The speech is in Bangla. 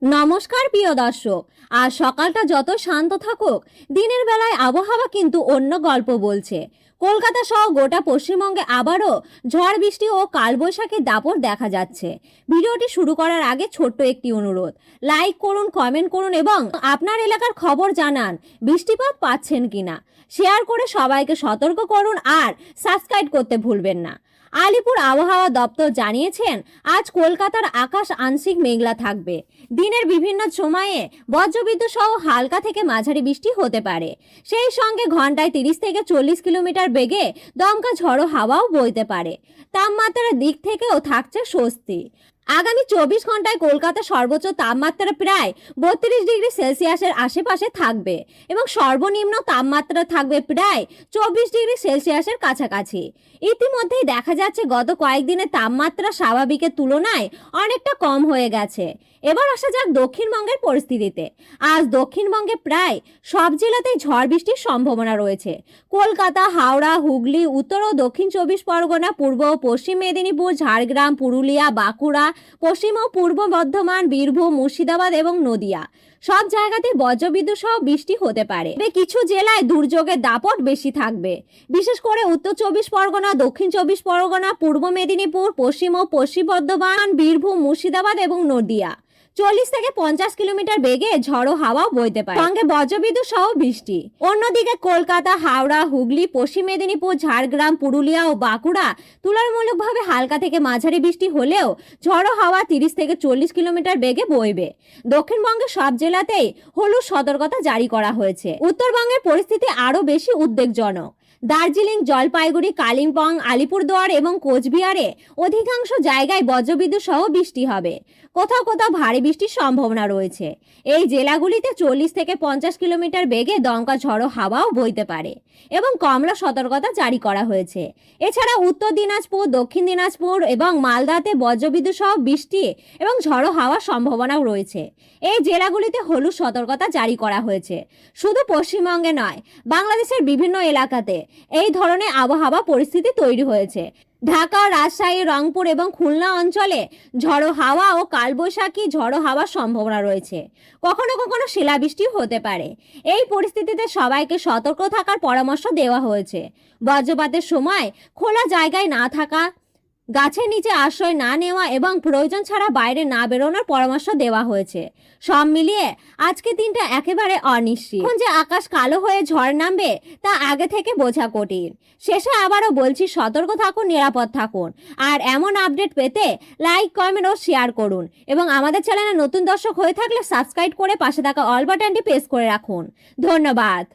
নমস্কার প্রিয় দর্শক। আর সকালটা যত শান্ত থাকুক, দিনের বেলায় আবহাওয়া কিন্তু অন্য গল্প বলছে। কলকাতা সহ গোটা পশ্চিমবঙ্গে আবারও ঝড় বৃষ্টি ও কালবৈশাখীর দাপট দেখা যাচ্ছে। ভিডিওটি শুরু করার আগে ছোট্ট একটি অনুরোধ, লাইক করুন, কমেন্ট করুন এবং আপনার এলাকার খবর জানান বৃষ্টিপাত পাচ্ছেন কিনা। শেয়ার করে সবাইকে সতর্ক করুন আর সাবস্ক্রাইব করতে ভুলবেন না। আলিপুর আবহাওয়া দপ্তর জানিয়েছেন, আজ কলকাতার আকাশ আংশিক মেঘলা থাকবে। দিনের বিভিন্ন সময়ে বজ্রবিদ্যুৎ সহ হালকা থেকে মাঝারি বৃষ্টি হতে পারে। সেই সঙ্গে ঘন্টায় 30 থেকে 40 কিলোমিটার বেগে দমকা ঝড়ো হাওয়াও বইতে পারে। তাপমাত্রার দিক থেকেও থাকছে স্বস্তি। আগামী 24 ঘন্টায় কলকাতা সর্বোচ্চ তাপমাত্রা প্রায় 32 ডিগ্রি সেলসিয়াসের আশেপাশে থাকবে এবং সর্বনিম্ন তাপমাত্রা থাকবে প্রায় 24 ডিগ্রি সেলসিয়াসের কাছাকাছি। ইতিমধ্যেই দেখা যাচ্ছে গত কয়েকদিনের তাপমাত্রা স্বাভাবিকের তুলনায় অনেকটা কম হয়ে গেছে। এবার আসা যাক দক্ষিণবঙ্গের পরিস্থিতিতে। আজ দক্ষিণবঙ্গে প্রায় সব জেলাতেই ঝড় বৃষ্টির সম্ভাবনা রয়েছে। কলকাতা, হাওড়া, হুগলি, উত্তর ও দক্ষিণ 24 পরগনা, পূর্ব ও পশ্চিম মেদিনীপুর, ঝাড়গ্রাম, পুরুলিয়া, বাঁকুড়া, পশ্চিম ও পূর্ব বর্ধমান, বীরভূম, মুর্শিদাবাদ এবং নদিয়া সব জায়গাতে বজ্রবিদ্যুৎ সহ বৃষ্টি হতে পারে। কিছু জেলায় দুর্যোগের দাপট বেশি থাকবে, বিশেষ করে উত্তর 24 পরগনা, দক্ষিণ 24 পরগনা, পূর্ব মেদিনীপুর, পশ্চিম ও পশ্চিম বর্ধমান, বীরভূম, মুর্শিদাবাদ এবং নদিয়া 40 থেকে 50 কিলোমিটার বেগে ঝড়ো হাওয়া বইতে পারে, সঙ্গে বজ্রবিদ্যুৎ সহ বৃষ্টি। অন্যদিকে কলকাতা, হাওড়া, হুগলি, পশ্চিম মেদিনীপুর, ঝাড়গ্রাম, পুরুলিয়া ও বাঁকুড়া তুলনামূলকভাবে হালকা থেকে মাঝারি বৃষ্টি হলেও ঝড়ো হাওয়া 30 থেকে 40 কিলোমিটার বেগে বইবে। দক্ষিণবঙ্গের সব জেলাতেই হলুদ সতর্কতা জারি করা হয়েছে। উত্তরবঙ্গের পরিস্থিতি আরও বেশি উদ্বেগজনক। দার্জিলিং, জলপাইগুড়ি, কালিম্পং, আলিপুরদুয়ার এবং কোচবিহারে অধিকাংশ জায়গায় বজ্রবিদ্যুৎ সহ বৃষ্টি হবে। কোথাও কোথাও ভারী বৃষ্টির সম্ভাবনা রয়েছে। এই জেলাগুলিতে 40 থেকে 50 কিলোমিটার বেগে দমকা ঝড়ো হাওয়াও বইতে পারে এবং কমলা সতর্কতা জারি করা হয়েছে। এছাড়া উত্তর দিনাজপুর, দক্ষিণ দিনাজপুর এবং মালদাতে বজ্রবিদ্যুৎ সহ বৃষ্টি এবং ঝড়ো হাওয়ার সম্ভাবনাও রয়েছে। এই জেলাগুলিতে হলুদ সতর্কতা জারি করা হয়েছে। শুধু পশ্চিমবঙ্গে নয়, বাংলাদেশের বিভিন্ন এলাকাতে এই ধরনের আবহাওয়া পরিস্থিতি তৈরি হয়েছে। ঢাকা, রাজশাহী, রংপুর এবং খুলনা অঞ্চলে ঝড়ো হাওয়া ও কালবৈশাখী ঝড়ো হাওয়ার সম্ভাবনা রয়েছে। কখনো কখনো শিলাবৃষ্টিও হতে পারে। এই পরিস্থিতিতে সবাইকে সতর্ক থাকার পরামর্শ দেওয়া হয়েছে। বজ্রপাতের সময় খোলা জায়গায় না থাকা, গাছের নিচে আশ্রয় না নেওয়া এবং প্রয়োজন ছাড়া বাইরে না বেরোনোর পরামর্শ দেওয়া হয়েছে। সব মিলিয়ে আজকে দিনটা একেবারে অনিশ্চিত। এখন যে আকাশ কালো হয়ে ঝড় নামবে তা আগে থেকে বোঝা কঠিন। শেষে আবারও বলছি, সতর্ক থাকুন, নিরাপদ থাকুন। আর এমন আপডেট পেতে লাইক, কমেন্ট ও শেয়ার করুন এবং আমাদের চ্যানেলে নতুন দর্শক হয়ে থাকলে সাবস্ক্রাইব করে পাশে থাকা অল বাটনটি প্রেস করে রাখুন। ধন্যবাদ।